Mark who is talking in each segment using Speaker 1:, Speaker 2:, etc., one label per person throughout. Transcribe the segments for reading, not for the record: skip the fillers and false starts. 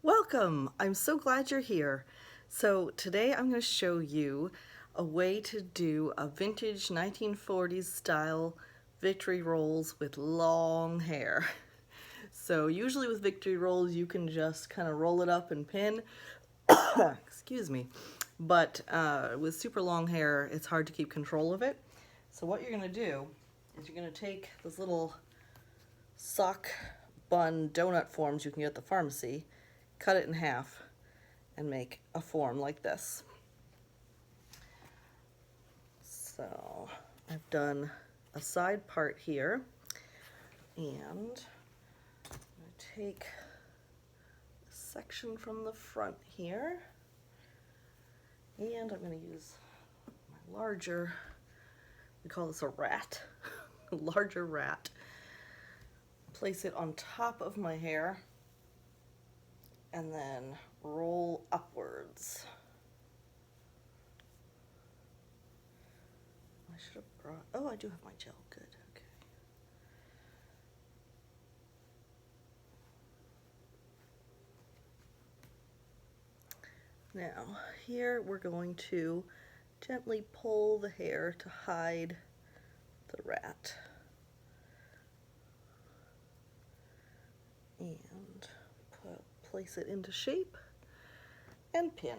Speaker 1: Welcome! I'm so glad you're here. So today I'm going to show you a way to do a vintage 1940s style victory rolls with long hair. So usually with victory rolls you can just kind of roll it up and pin, excuse me, but with super long hair it's hard to keep control of it. So what you're going to do is you're going to take those little sock bun donut forms you can get at the pharmacy, cut it in half, and make a form like this. So I've done a side part here, and I'm going to take a section from the front here, and I'm going to use my larger, we call this a rat, a larger rat, place it on top of my hair, and then roll upwards. I should have brought, oh, I do have my gel, good, okay. Now, here we're going to gently pull the hair to hide the rat. And place it into shape and pin.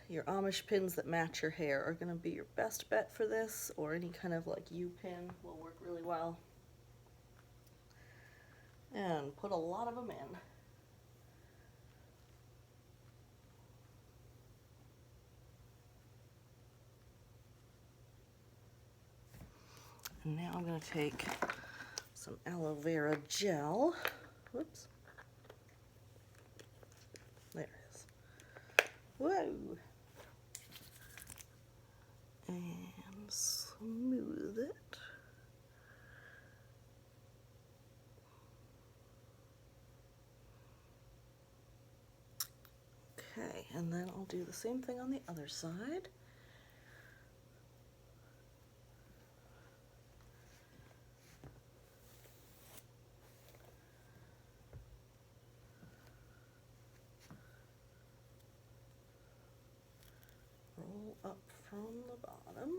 Speaker 1: Your Amish pins that match your hair are going to be your best bet for this, or any kind of like U-pin will work really well. And put a lot of them in. And now I'm going to take some aloe vera gel. Whoops. There it is. Whoa. And smooth it. Okay, and then I'll do the same thing on the other side. Roll up from the bottom.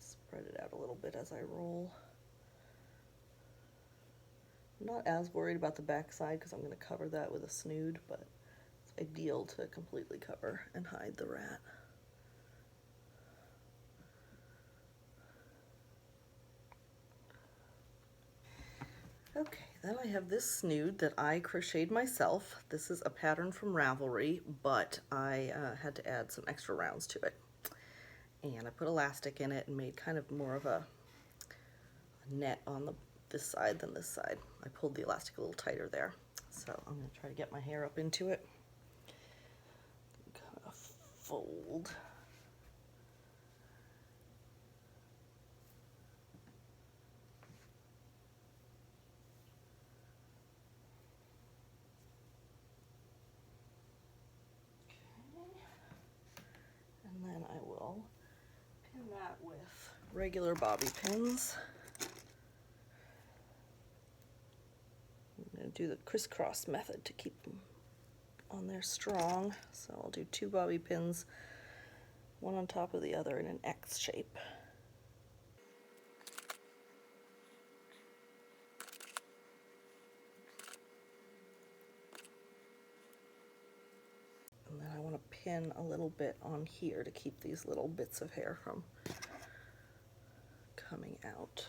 Speaker 1: Spread it out a little bit as I roll. I'm not as worried about the back side because I'm going to cover that with a snood, but it's ideal to completely cover and hide the rat. Okay, then I have this snood that I crocheted myself. This is a pattern from Ravelry, but I had to add some extra rounds to it. And I put elastic in it and made kind of more of a net on this side than this side. I pulled the elastic a little tighter there. So I'm going to try to get my hair up into it. Kind of fold. And then I will pin that with regular bobby pins. I'm going to do the crisscross method to keep them on there strong. So I'll do 2 bobby pins, one on top of the other in an X shape. And then I want to pin a little bit on here to keep these little bits of hair from coming out.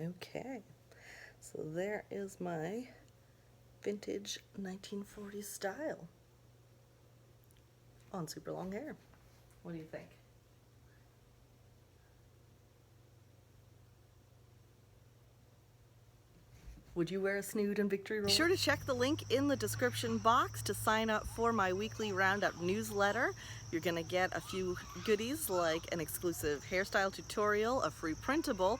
Speaker 1: Okay, so there is my vintage 1940s style on super long hair. What do you think? Would you wear a snood and victory roll? Be sure to check the link in the description box to sign up for my weekly roundup newsletter. You're gonna get a few goodies like an exclusive hairstyle tutorial, a free printable,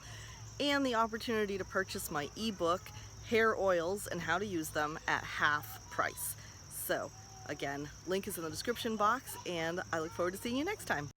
Speaker 1: and the opportunity to purchase my ebook, Hair Oils and How to Use Them, at half price. So again, link is in the description box, and I look forward to seeing you next time.